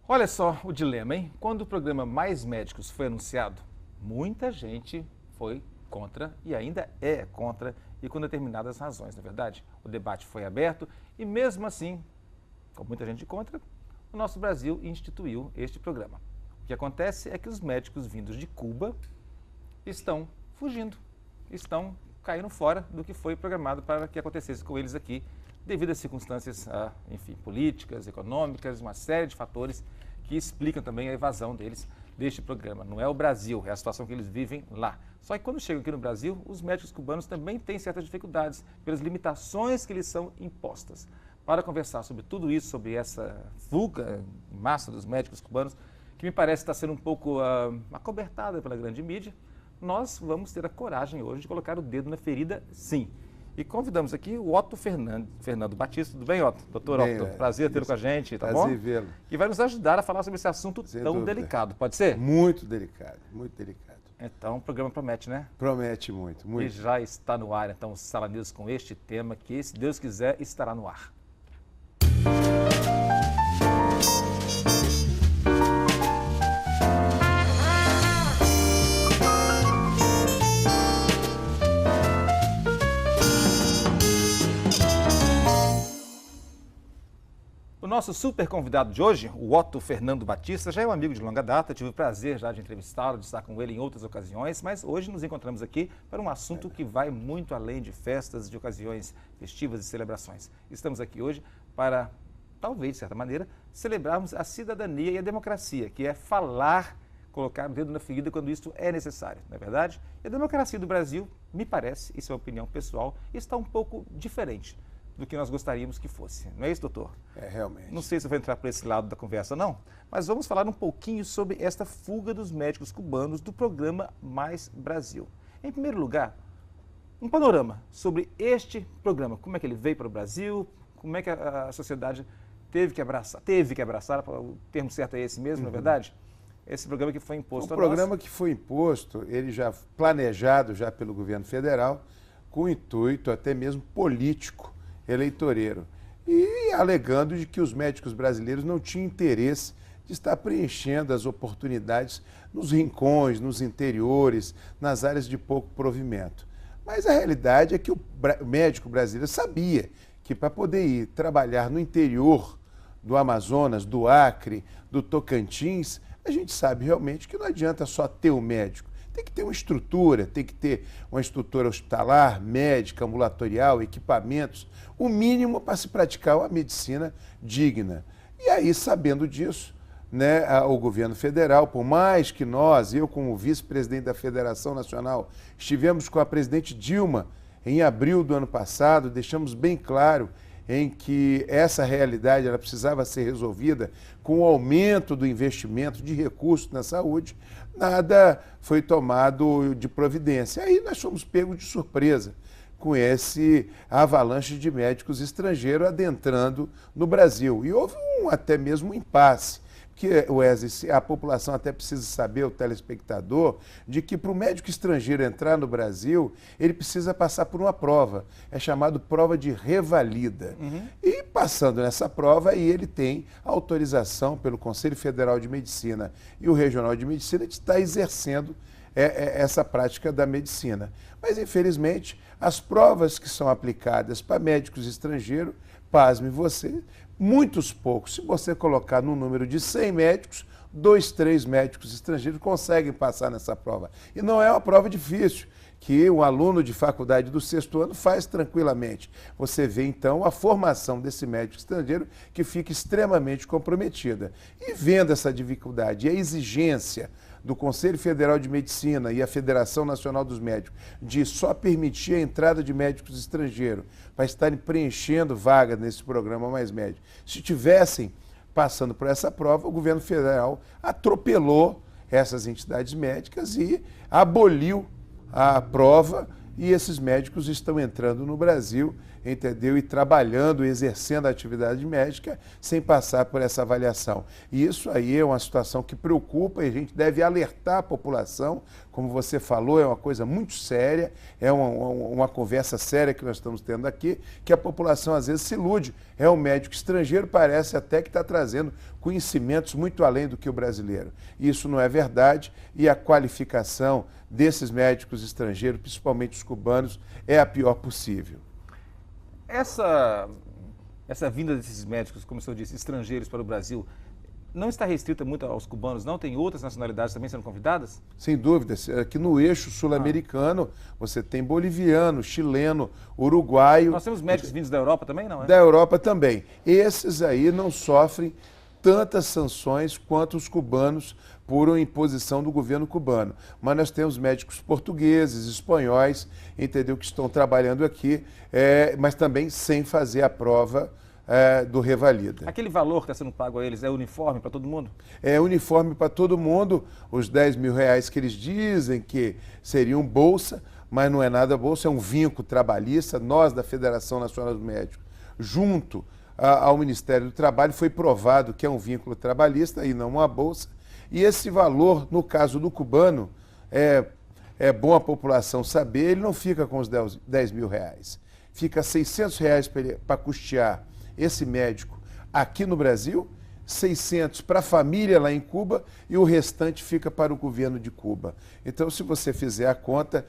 Olha só o dilema, hein? Quando o programa Mais Médicos foi anunciado, muita gente foi contra e ainda é contra e com determinadas razões, na verdade. O debate foi aberto e mesmo assim, com muita gente contra, o nosso Brasil instituiu este programa. O que acontece é que os médicos vindos de Cuba estão fugindo, estão caindo fora do que foi programado para que acontecesse com eles aqui, devido às circunstâncias, enfim, políticas, econômicas, uma série de fatores que explicam também a evasão deles deste programa. Não é o Brasil, é a situação que eles vivem lá. Só que quando chegam aqui no Brasil, os médicos cubanos também têm certas dificuldades pelas limitações que lhes são impostas. Para conversar sobre tudo isso, sobre essa fuga em massa dos médicos cubanos, que me parece estar sendo um pouco acobertada pela grande mídia, nós vamos ter a coragem hoje de colocar o dedo na ferida, sim. E convidamos aqui o Otto Fernando Batista. Tudo bem, Otto? Doutor Otto, prazer tê-lo com a gente, tá bom? Prazer vê-lo. E vai nos ajudar a falar sobre esse assunto tão delicado, pode ser? Muito delicado, muito delicado. Então, o programa promete, né? Promete muito, muito. E já está no ar, então, o Sala News com este tema que, se Deus quiser, estará no ar. O nosso super convidado de hoje, o Otto Fernando Batista, já é um amigo de longa data, tive o prazer já de entrevistá-lo, de estar com ele em outras ocasiões, mas hoje nos encontramos aqui para um assunto que vai muito além de festas, de ocasiões festivas e celebrações. Estamos aqui hoje para, talvez de certa maneira, celebrarmos a cidadania e a democracia, que é falar, colocar o dedo na ferida quando isso é necessário, não é verdade? E a democracia do Brasil, me parece, isso é uma opinião pessoal, está um pouco diferente do que nós gostaríamos que fosse. Não é isso, doutor? É, realmente. Não sei se eu vou entrar por esse lado da conversa, não, mas vamos falar um pouquinho sobre esta fuga dos médicos cubanos do programa Mais Brasil. Em primeiro lugar, um panorama sobre este programa. Como é que ele veio para o Brasil, como é que a sociedade teve que abraçar, o termo certo é esse mesmo, não é verdade? Esse programa que foi imposto a nós. O programa que foi imposto, ele já planejado já pelo governo federal, com intuito até mesmo político, eleitoreiro, e alegando de que os médicos brasileiros não tinham interesse de estar preenchendo as oportunidades nos rincões, nos interiores, nas áreas de pouco provimento. Mas a realidade é que o médico brasileiro sabia que para poder ir trabalhar no interior do Amazonas, do Acre, do Tocantins, a gente sabe realmente que não adianta só ter o médico. Tem que ter uma estrutura, tem que ter uma estrutura hospitalar, médica, ambulatorial, equipamentos, o mínimo para se praticar uma medicina digna. E aí, sabendo disso, né, o governo federal, por mais que nós, eu como vice-presidente da Federação Nacional, estivemos com a presidente Dilma em abril do ano passado, deixamos bem claro em que essa realidade ela precisava ser resolvida com o aumento do investimento de recursos na saúde, nada foi tomado de providência. Aí nós fomos pegos de surpresa com esse avalanche de médicos estrangeiros adentrando no Brasil. E houve até mesmo um impasse. Porque, Wesley, a população até precisa saber, o telespectador, de que para o médico estrangeiro entrar no Brasil, ele precisa passar por uma prova. É chamado prova de revalida. E passando nessa prova, aí ele tem autorização pelo Conselho Federal de Medicina e o Regional de Medicina de estar exercendo essa prática da medicina. Mas, infelizmente, as provas que são aplicadas para médicos estrangeiros, pasme você, muitos poucos. Se você colocar no número de 100 médicos, 2, 3 médicos estrangeiros conseguem passar nessa prova. E não é uma prova difícil, que um aluno de faculdade do 6º ano faz tranquilamente. Você vê, então, a formação desse médico estrangeiro que fica extremamente comprometida. E vendo essa dificuldade e a exigência do Conselho Federal de Medicina e a Federação Nacional dos Médicos de só permitir a entrada de médicos estrangeiros para estarem preenchendo vagas nesse programa Mais Médico. Se tivessem passando por essa prova, o governo federal atropelou essas entidades médicas e aboliu a prova, e esses médicos estão entrando no Brasil entendeu? E trabalhando, exercendo a atividade médica sem passar por essa avaliação. E isso aí é uma situação que preocupa e a gente deve alertar a população, como você falou, é uma coisa muito séria, é uma conversa séria que nós estamos tendo aqui, que a população às vezes se ilude. É um médico estrangeiro, parece até que está trazendo conhecimentos muito além do que o brasileiro. Isso não é verdade e a qualificação desses médicos estrangeiros, principalmente os cubanos, é a pior possível. Essa vinda desses médicos, como o senhor disse, estrangeiros para o Brasil, não está restrita muito aos cubanos, não? Tem outras nacionalidades também sendo convidadas? Sem dúvida. Aqui no eixo sul-americano, você tem boliviano, chileno, uruguaio. Nós temos médicos vindos da Europa também, não é? Da Europa também. Esses aí não sofrem tantas sanções quanto os cubanos por imposição do governo cubano. Mas nós temos médicos portugueses, espanhóis, entendeu, que estão trabalhando aqui, mas também sem fazer a prova do Revalida. Aquele valor que está sendo pago a eles é uniforme para todo mundo? É uniforme para todo mundo, os R$10.000 que eles dizem que seriam bolsa, mas não é nada bolsa, é um vínculo trabalhista. Nós, da Federação Nacional dos Médicos, junto ao Ministério do Trabalho, foi provado que é um vínculo trabalhista e não uma bolsa. E esse valor, no caso do cubano, é bom a população saber, ele não fica com os R$10.000. Fica R$600 para custear esse médico aqui no Brasil, 600 para a família lá em Cuba e o restante fica para o governo de Cuba. Então, se você fizer a conta,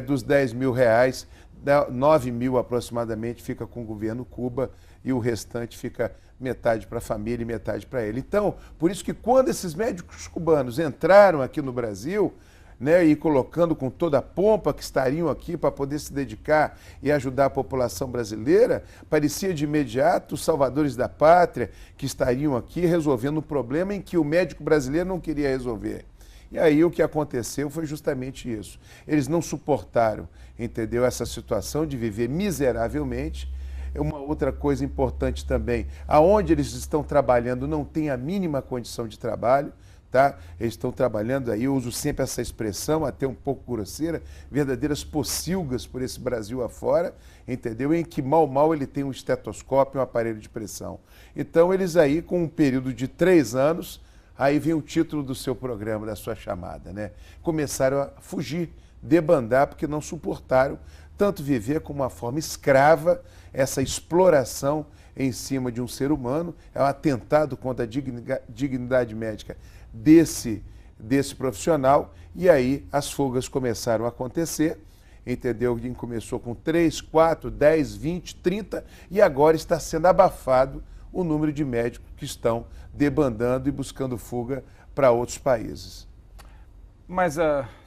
dos R$10.000, 9.000 aproximadamente fica com o governo Cuba e o restante fica metade para a família e metade para ele. Então, por isso que quando esses médicos cubanos entraram aqui no Brasil, né, e colocando com toda a pompa que estariam aqui para poder se dedicar e ajudar a população brasileira, parecia de imediato os salvadores da pátria que estariam aqui resolvendo um problema em que o médico brasileiro não queria resolver. E aí o que aconteceu foi justamente isso. Eles não suportaram, entendeu, essa situação de viver miseravelmente. Uma outra coisa importante também, aonde eles estão trabalhando não tem a mínima condição de trabalho. Tá? Eles estão trabalhando aí, eu uso sempre essa expressão, até um pouco grosseira, verdadeiras pocilgas por esse Brasil afora, entendeu? Em que mal ele tem um estetoscópio e um aparelho de pressão. Então eles aí, com um período de 3 anos, aí vem o título do seu programa, da sua chamada, né? Começaram a fugir, debandar, porque não suportaram tanto viver como uma forma escrava, essa exploração em cima de um ser humano, é um atentado contra a dignidade médica desse profissional, e aí as fugas começaram a acontecer, entendeu? Começou com 3, 4, 10, 20, 30 e agora está sendo abafado o número de médicos que estão debandando e buscando fuga para outros países. Mas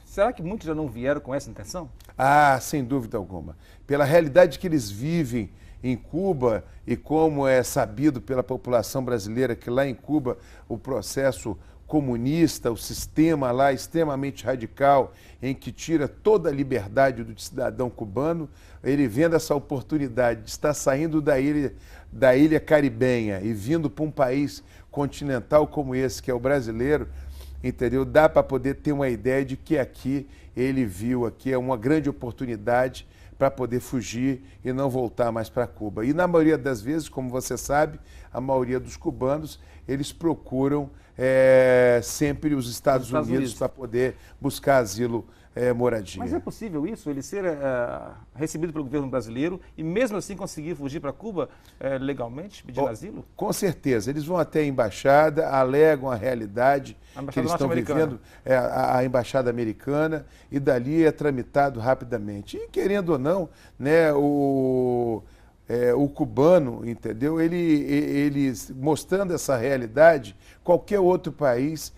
será que muitos já não vieram com essa intenção? Ah, sem dúvida alguma. Pela realidade que eles vivem em Cuba e como é sabido pela população brasileira que lá em Cuba o processo comunista, o sistema lá extremamente radical, em que tira toda a liberdade do cidadão cubano, ele vendo essa oportunidade de estar saindo da ilha caribenha e vindo para um país continental como esse, que é o brasileiro, entendeu? Dá para poder ter uma ideia de que aqui ele viu, aqui é uma grande oportunidade para poder fugir e não voltar mais para Cuba. E na maioria das vezes, como você sabe, a maioria dos cubanos, eles procuram sempre os Estados Unidos para poder buscar asilo, moradia. Mas é possível isso? Ele ser recebido pelo governo brasileiro e mesmo assim conseguir fugir para Cuba legalmente, pedindo asilo? Com certeza. Eles vão até a embaixada, alegam a realidade que eles estão vivendo, a embaixada americana, e dali é tramitado rapidamente. E querendo ou não, né, o cubano, entendeu? Ele mostrando essa realidade, qualquer outro país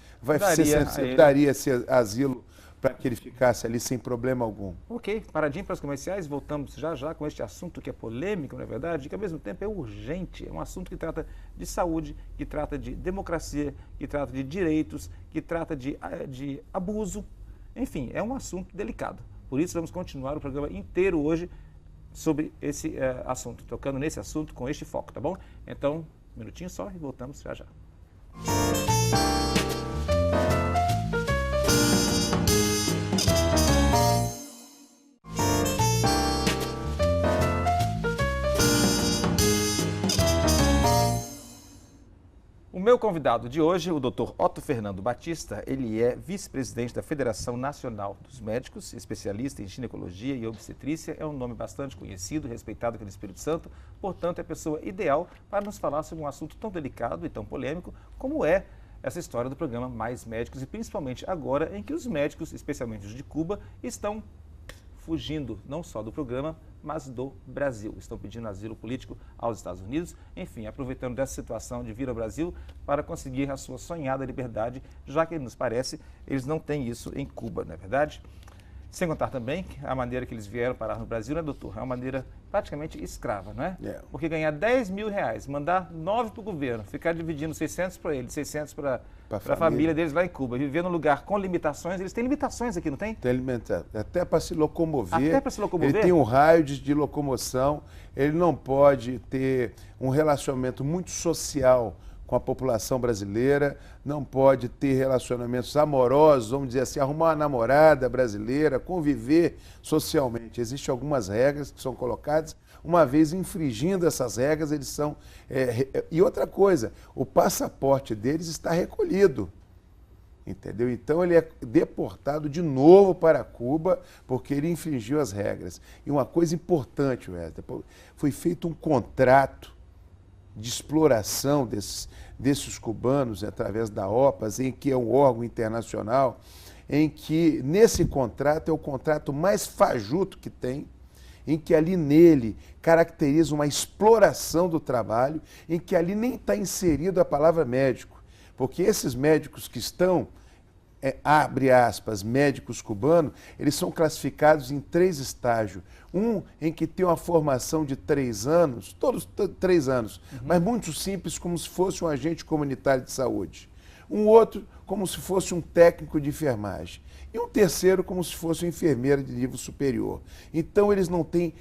daria esse asilo para que ele ficasse ali sem problema algum. Ok, paradinho para os comerciais, voltamos já com este assunto que é polêmico, não é verdade? Que ao mesmo tempo é urgente, é um assunto que trata de saúde, que trata de democracia, que trata de direitos, que trata de abuso, enfim, é um assunto delicado. Por isso vamos continuar o programa inteiro hoje sobre esse assunto, tocando nesse assunto com este foco, tá bom? Então, um minutinho só e voltamos já. meu convidado de hoje, o Dr. Otto Fernando Batista, ele é vice-presidente da Federação Nacional dos Médicos, especialista em ginecologia e obstetrícia, é um nome bastante conhecido, respeitado aqui no Espírito Santo, portanto é a pessoa ideal para nos falar sobre um assunto tão delicado e tão polêmico como é essa história do programa Mais Médicos e principalmente agora em que os médicos, especialmente os de Cuba, estão fugindo não só do programa, mas do Brasil. Estão pedindo asilo político aos Estados Unidos, enfim, aproveitando dessa situação de vir ao Brasil para conseguir a sua sonhada liberdade, já que, nos parece, eles não têm isso em Cuba, não é verdade? Sem contar também a maneira que eles vieram parar no Brasil, né, doutor? É uma maneira praticamente escrava, não é? Porque ganhar 10 mil reais, mandar 9 para o governo, ficar dividindo 600 para eles, 600 para a família deles lá em Cuba, viver num lugar com limitações, eles têm limitações aqui, não tem? Tem limitação, até para se locomover. Até para se locomover? Ele tem um raio de locomoção, ele não pode ter um relacionamento muito social com a população brasileira, não pode ter relacionamentos amorosos, vamos dizer assim, arrumar uma namorada brasileira, conviver socialmente. Existem algumas regras que são colocadas, uma vez infringindo essas regras, eles são... E outra coisa, o passaporte deles está recolhido, entendeu? Então ele é deportado de novo para Cuba porque ele infringiu as regras. E uma coisa importante, Wesley, foi feito um contrato de exploração desses cubanos através da OPAS, em que é um órgão internacional, em que nesse contrato é o contrato mais fajuto que tem, em que ali nele caracteriza uma exploração do trabalho, em que ali nem está inserido a palavra médico, porque esses médicos que estão, abre aspas, médicos cubanos, eles são classificados em 3 estágios. Um em que tem uma formação de 3 anos, todos 3 anos, mas muito simples, como se fosse um agente comunitário de saúde. Um outro, como se fosse um técnico de enfermagem. E um terceiro, como se fosse um enfermeiro de nível superior. Então, eles não têm,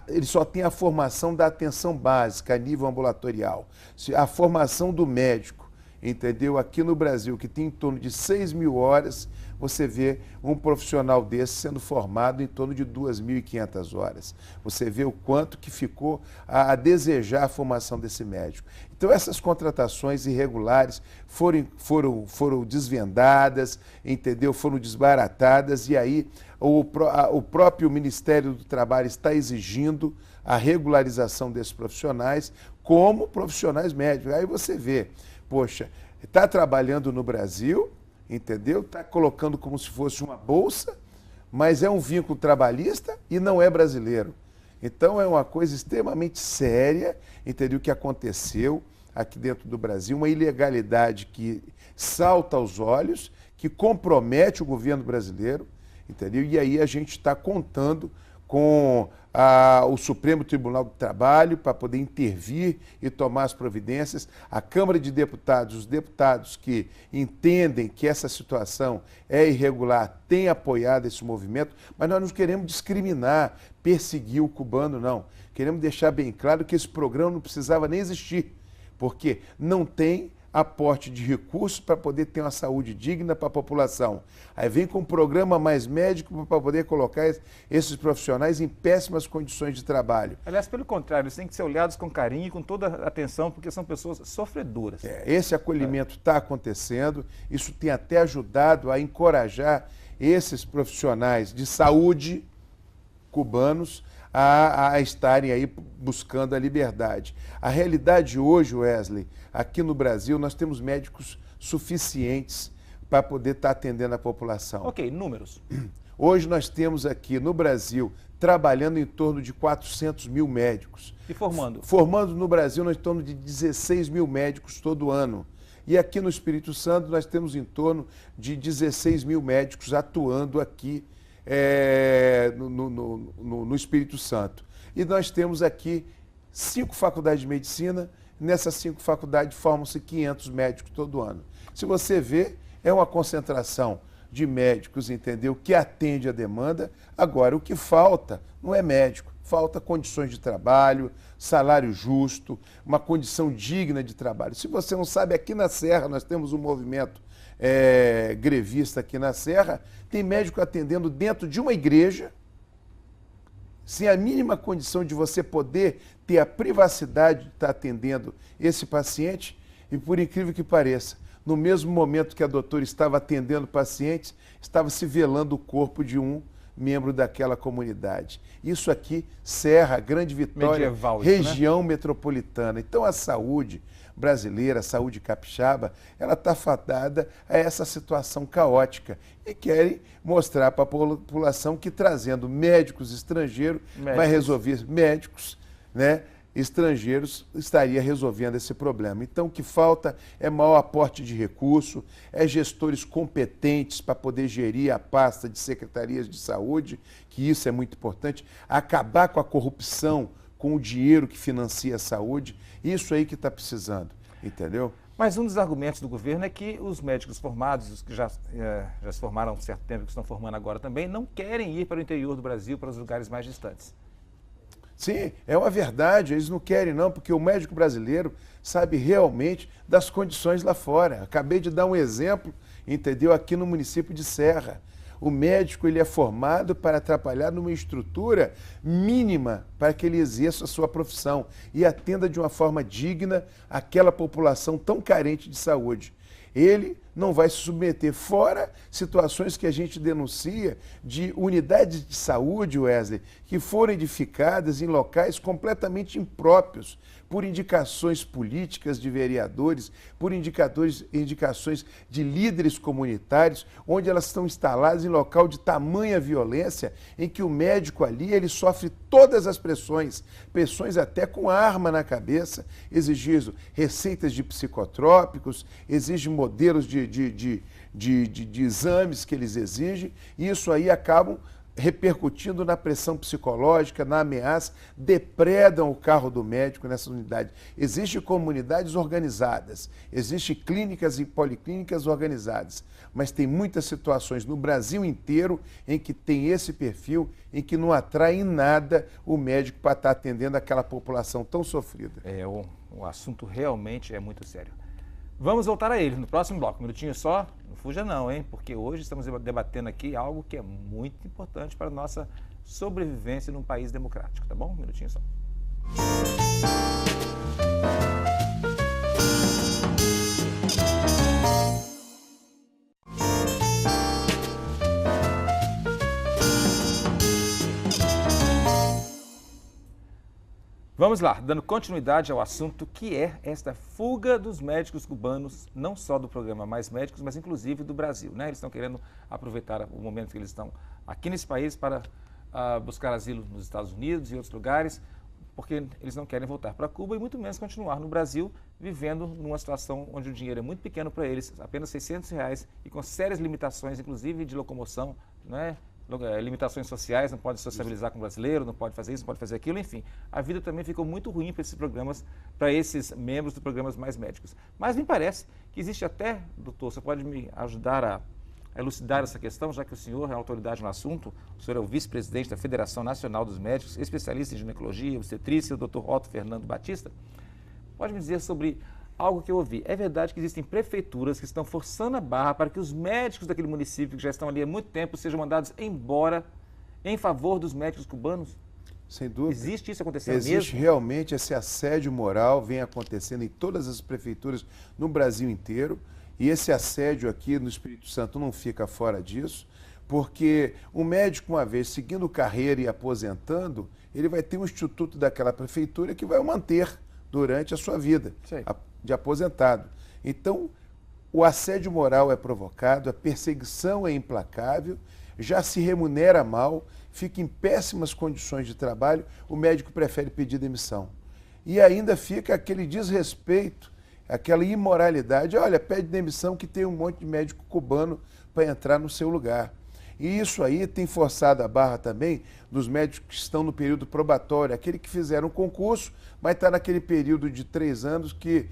eles só têm a formação da atenção básica, a nível ambulatorial. A formação do médico, entendeu? Aqui no Brasil, que tem em torno de 6 mil horas, você vê um profissional desse sendo formado em torno de 2.500 horas. Você vê o quanto que ficou a desejar a formação desse médico. Então, essas contratações irregulares foram desvendadas, entendeu? Foram desbaratadas, e aí o próprio Ministério do Trabalho está exigindo a regularização desses profissionais como profissionais médicos. Aí você vê, poxa, está trabalhando no Brasil, entendeu? Está colocando como se fosse uma bolsa, mas é um vínculo trabalhista e não é brasileiro. Então é uma coisa extremamente séria, entendeu? Que aconteceu aqui dentro do Brasil, uma ilegalidade que salta aos olhos, que compromete o governo brasileiro, entendeu? E aí a gente está contando com o Supremo Tribunal do Trabalho para poder intervir e tomar as providências. A Câmara de Deputados, os deputados que entendem que essa situação é irregular, têm apoiado esse movimento, mas nós não queremos discriminar, perseguir o cubano, não. Queremos deixar bem claro que esse programa não precisava nem existir, porque não tem aporte de recursos para poder ter uma saúde digna para a população. Aí vem com um programa Mais Médico para poder colocar esses profissionais em péssimas condições de trabalho. Aliás, pelo contrário, eles têm que ser olhados com carinho e com toda atenção, porque são pessoas sofredoras. Esse acolhimento está acontecendo, isso tem até ajudado a encorajar esses profissionais de saúde cubanos a estarem aí buscando a liberdade. A realidade hoje, Wesley, aqui no Brasil, nós temos médicos suficientes para poder estar atendendo a população. Ok, números. Hoje nós temos aqui no Brasil, trabalhando em torno de 400 mil médicos. E formando? Formando no Brasil, nós em torno de 16 mil médicos todo ano. E aqui no Espírito Santo, nós temos em torno de 16 mil médicos atuando aqui no Espírito Santo. E nós temos aqui 5 faculdades de medicina, nessas 5 faculdades formam-se 500 médicos todo ano. Se você vê, é uma concentração de médicos, entendeu, que atende a demanda. Agora, o que falta não é médico, falta condições de trabalho, salário justo, uma condição digna de trabalho. Se você não sabe, aqui na Serra nós temos um movimento grevista aqui na Serra, tem médico atendendo dentro de uma igreja, sem a mínima condição de você poder ter a privacidade de estar atendendo esse paciente, E por incrível que pareça, no mesmo momento que a doutora estava atendendo pacientes, estava se velando o corpo de um membro daquela comunidade. Isso aqui, Serra, Grande Vitória, Medieval, região metropolitana. Então a saúde brasileira, a saúde capixaba, ela está fadada a essa situação caótica. E querem mostrar para a população que trazendo médicos estrangeiros vai resolver médicos, né? Estrangeiros estaria resolvendo esse problema. Então, o que falta é maior aporte de recurso, é gestores competentes para poder gerir a pasta de secretarias de saúde, que isso é muito importante, acabar com a corrupção, com o dinheiro que financia a saúde, isso aí que está precisando, entendeu? Mas um dos argumentos do governo é que os médicos formados, os que já se formaram há um certo tempo, que estão formando agora também, não querem ir para o interior do Brasil, para os lugares mais distantes. Sim, é uma verdade, eles não querem não, porque o médico brasileiro sabe realmente das condições lá fora. Acabei de dar um exemplo, entendeu, aqui no município de Serra. O médico ele é formado para trabalhar numa estrutura mínima para que ele exerça a sua profissão e atenda de uma forma digna aquela população tão carente de saúde. Ele não vai se submeter, fora situações que a gente denuncia de unidades de saúde, Wesley, que foram edificadas em locais completamente impróprios, por indicações políticas de vereadores, por indicações de líderes comunitários, onde elas estão instaladas em local de tamanha violência, em que o médico ali ele sofre todas as pressões até com arma na cabeça, exigindo receitas de psicotrópicos, exige modelos de exames que eles exigem, e isso aí acabam repercutindo na pressão psicológica, na ameaça, depredam o carro do médico nessa unidade. Existem comunidades organizadas, existem clínicas e policlínicas organizadas, mas tem muitas situações no Brasil inteiro em que tem esse perfil, em que não atrai em nada o médico para estar atendendo aquela população tão sofrida. O assunto realmente é muito sério. Vamos voltar a ele no próximo bloco. Um minutinho só, não fuja não, hein? Porque hoje estamos debatendo aqui algo que é muito importante para a nossa sobrevivência num país democrático, tá bom? Um minutinho só. Vamos lá, dando continuidade ao assunto que é esta fuga dos médicos cubanos, não só do programa Mais Médicos, mas inclusive do Brasil, né? Eles estão querendo aproveitar o momento que eles estão aqui nesse país para buscar asilo nos Estados Unidos e outros lugares, porque eles não querem voltar para Cuba e muito menos continuar no Brasil, vivendo numa situação onde o dinheiro é muito pequeno para eles, apenas R$600 e com sérias limitações, inclusive de locomoção, né? Limitações sociais, não pode sociabilizar com o brasileiro, não pode fazer isso, não pode fazer aquilo, enfim. A vida também ficou muito ruim para esses programas, para esses membros dos programas Mais Médicos. Mas me parece que existe até, doutor, você pode me ajudar a elucidar essa questão, já que o senhor é autoridade no assunto, o senhor é o vice-presidente da Federação Nacional dos Médicos, especialista em ginecologia, obstetrícia, o doutor Otto Fernando Batista. Pode me dizer sobre algo que eu ouvi. É verdade que existem prefeituras que estão forçando a barra para que os médicos daquele município, que já estão ali há muito tempo, sejam mandados embora em favor dos médicos cubanos? Sem dúvida. Existe isso acontecendo mesmo? Existe realmente esse assédio moral, vem acontecendo em todas as prefeituras no Brasil inteiro. E esse assédio aqui no Espírito Santo não fica fora disso, porque o médico, uma vez seguindo carreira e aposentando, ele vai ter um instituto daquela prefeitura que vai o manter durante a sua vida de aposentado. Então, o assédio moral é provocado, a perseguição é implacável, já se remunera mal, fica em péssimas condições de trabalho, o médico prefere pedir demissão. E ainda fica aquele desrespeito, aquela imoralidade, olha, pede demissão que tem um monte de médico cubano para entrar no seu lugar. E isso aí tem forçado a barra também dos médicos que estão no período probatório, aquele que fizeram um concurso, mas está naquele período de 3 anos que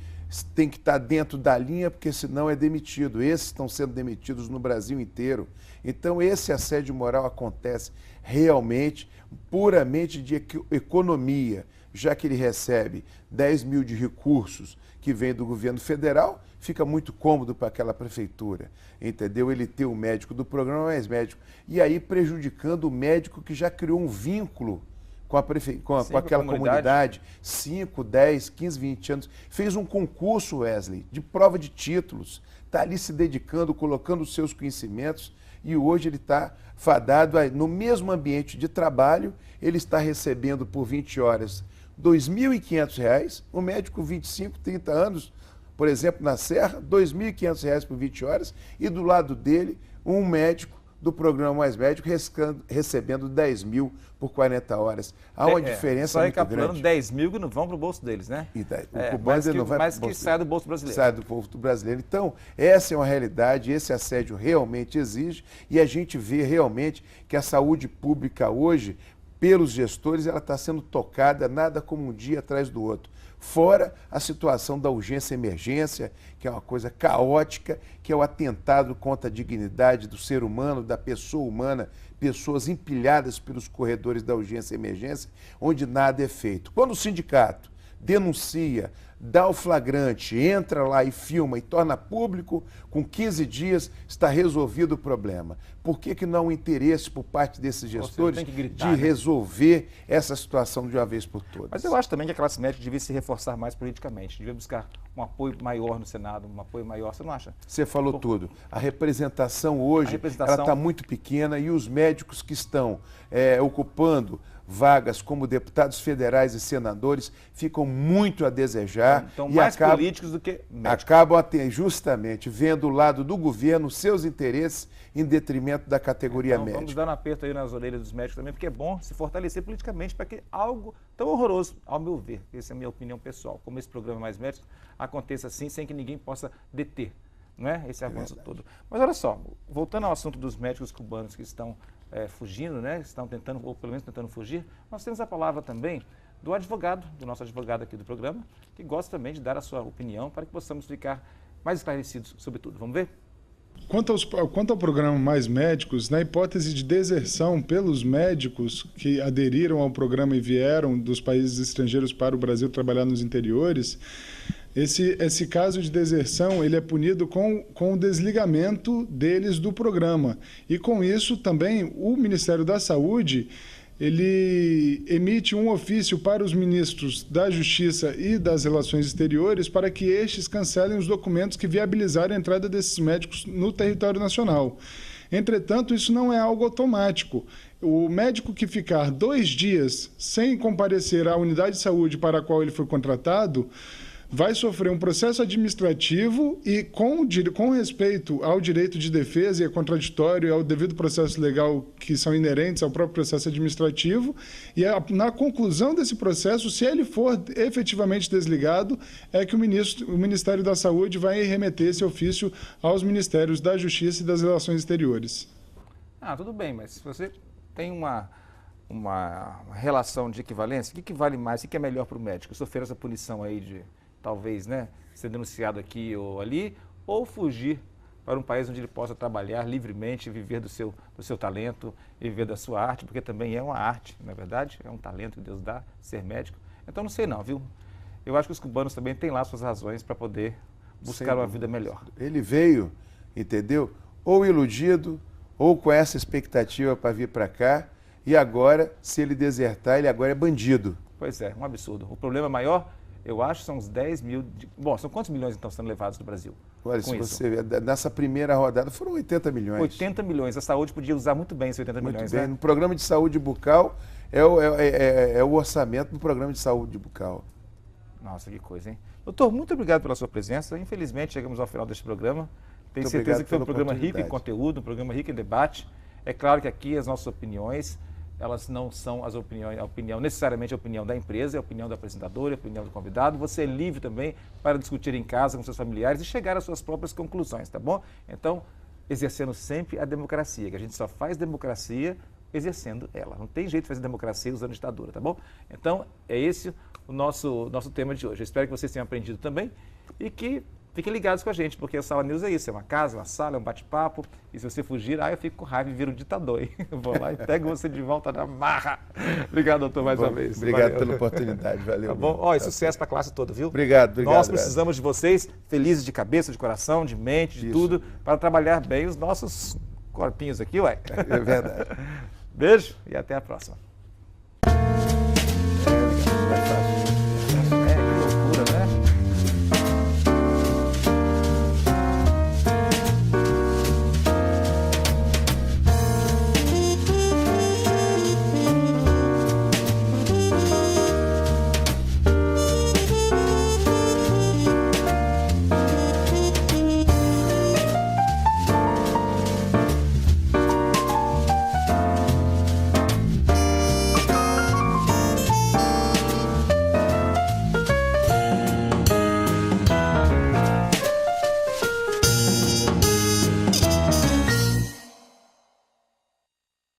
tem que estar dentro da linha, porque senão é demitido. Esses estão sendo demitidos no Brasil inteiro. Então esse assédio moral acontece realmente, puramente de economia, já que ele recebe 10 mil de recursos que vem do governo federal, fica muito cômodo para aquela prefeitura, entendeu? Ele ter o médico do programa Mais Médico, e aí prejudicando o médico que já criou um vínculo com aquela comunidade, 5, 10, 15, 20 anos. Fez um concurso, Wesley, de prova de títulos. Está ali se dedicando, colocando os seus conhecimentos e hoje ele está fadado no mesmo ambiente de trabalho, ele está recebendo por 20 horas R$ 2.500, um médico 25, 30 anos, por exemplo, na Serra, R$ 2.500 por 20 horas, e do lado dele, um médico do programa Mais Médico recebendo 10 mil por 40 horas. Há uma diferença muito grande. 10 mil que não vão para o bolso deles, né? O cubano não vai mas que sai do bolso brasileiro. Sai do bolso brasileiro. Então, essa é uma realidade, esse assédio realmente exige, e a gente vê realmente que a saúde pública hoje, pelos gestores, ela está sendo tocada nada como um dia atrás do outro. Fora a situação da urgência-emergência, que é uma coisa caótica, que é o atentado contra a dignidade do ser humano, da pessoa humana, pessoas empilhadas pelos corredores da urgência-emergência, onde nada é feito. Quando o sindicato denuncia, dá o flagrante, entra lá e filma e torna público, com 15 dias está resolvido o problema. Por que não o interesse por parte desses gestores de resolver essa situação de uma vez por todas? Mas eu acho também que a classe médica devia se reforçar mais politicamente, devia buscar um apoio maior no Senado, um apoio maior, você não acha? Você falou tudo. A representação hoje ela está muito pequena e os médicos que estão ocupando vagas como deputados federais e senadores ficam muito a desejar. Então, mais políticos do que médicos. Acabam justamente vendo o lado do governo, seus interesses, em detrimento da categoria médica. Vamos dar um aperto aí nas orelhas dos médicos também, porque é bom se fortalecer politicamente para que algo tão horroroso, ao meu ver, essa é a minha opinião pessoal, como esse programa Mais Médicos, aconteça assim, sem que ninguém possa deter, não é? Esse avanço todo. Mas olha só, voltando ao assunto dos médicos cubanos que estão fugindo, né? Estão tentando, ou pelo menos tentando fugir, nós temos a palavra também do advogado, do nosso advogado aqui do programa, que gosta também de dar a sua opinião para que possamos ficar mais esclarecidos sobre tudo. Vamos ver? Quanto ao programa Mais Médicos, na hipótese de deserção pelos médicos que aderiram ao programa e vieram dos países estrangeiros para o Brasil trabalhar nos interiores, esse caso de deserção ele é punido com o desligamento deles do programa. E com isso também o Ministério da Saúde ele emite um ofício para os ministros da Justiça e das Relações Exteriores para que estes cancelem os documentos que viabilizaram a entrada desses médicos no território nacional. Entretanto, isso não é algo automático. O médico que ficar 2 dias sem comparecer à unidade de saúde para a qual ele foi contratado vai sofrer um processo administrativo e, com respeito ao direito de defesa e ao contraditório e ao devido processo legal que são inerentes ao próprio processo administrativo, e na conclusão desse processo, se ele for efetivamente desligado, é que o Ministério da Saúde vai remeter esse ofício aos Ministérios da Justiça e das Relações Exteriores. Tudo bem, mas se você tem uma relação de equivalência, o que vale mais, o que é melhor para o médico? Sofrer essa punição aí de talvez, né, ser denunciado aqui ou ali, ou fugir para um país onde ele possa trabalhar livremente, viver do seu talento e viver da sua arte, porque também é uma arte, não é verdade? É um talento que Deus dá, ser médico. Então não sei não, viu? Eu acho que os cubanos também têm lá suas razões para poder buscar uma vida melhor. Ele veio, entendeu? Ou iludido, ou com essa expectativa para vir para cá, e agora, se ele desertar, ele agora é bandido. Pois é, um absurdo. O problema maior, eu acho, são os 10 mil... Bom, são quantos milhões então sendo levados do Brasil? Olha, se você ver, nessa primeira rodada foram 80 milhões. 80 milhões. A saúde podia usar muito bem esses 80 milhões. Muito bem. Né? No programa de saúde bucal, é o orçamento do programa de saúde bucal. Nossa, que coisa, hein? Doutor, muito obrigado pela sua presença. Infelizmente, chegamos ao final deste programa. Tenho certeza que foi um programa rico em conteúdo, um programa rico em debate. É claro que aqui as nossas opiniões, elas não são necessariamente a opinião da empresa, é a opinião do apresentador, é a opinião do convidado. Você é livre também para discutir em casa com seus familiares e chegar às suas próprias conclusões, tá bom? Então, exercendo sempre a democracia, que a gente só faz democracia exercendo ela. Não tem jeito de fazer democracia usando ditadura, tá bom? Então, é esse o nosso tema de hoje. Eu espero que vocês tenham aprendido também e que fiquem ligados com a gente, porque a Sala News é isso, é uma casa, uma sala, é um bate-papo, e se você fugir, eu fico com raiva e viro um ditador, hein? Eu vou lá e pego você de volta na marra. Obrigado, doutor, mais uma vez. Obrigado pela oportunidade, valeu. Tá bom? E sucesso para a classe toda, viu? Obrigado. Nós precisamos de vocês, felizes de cabeça, de coração, de mente, de tudo, para trabalhar bem os nossos corpinhos aqui, ué. É verdade. Beijo e até a próxima. vai fazer.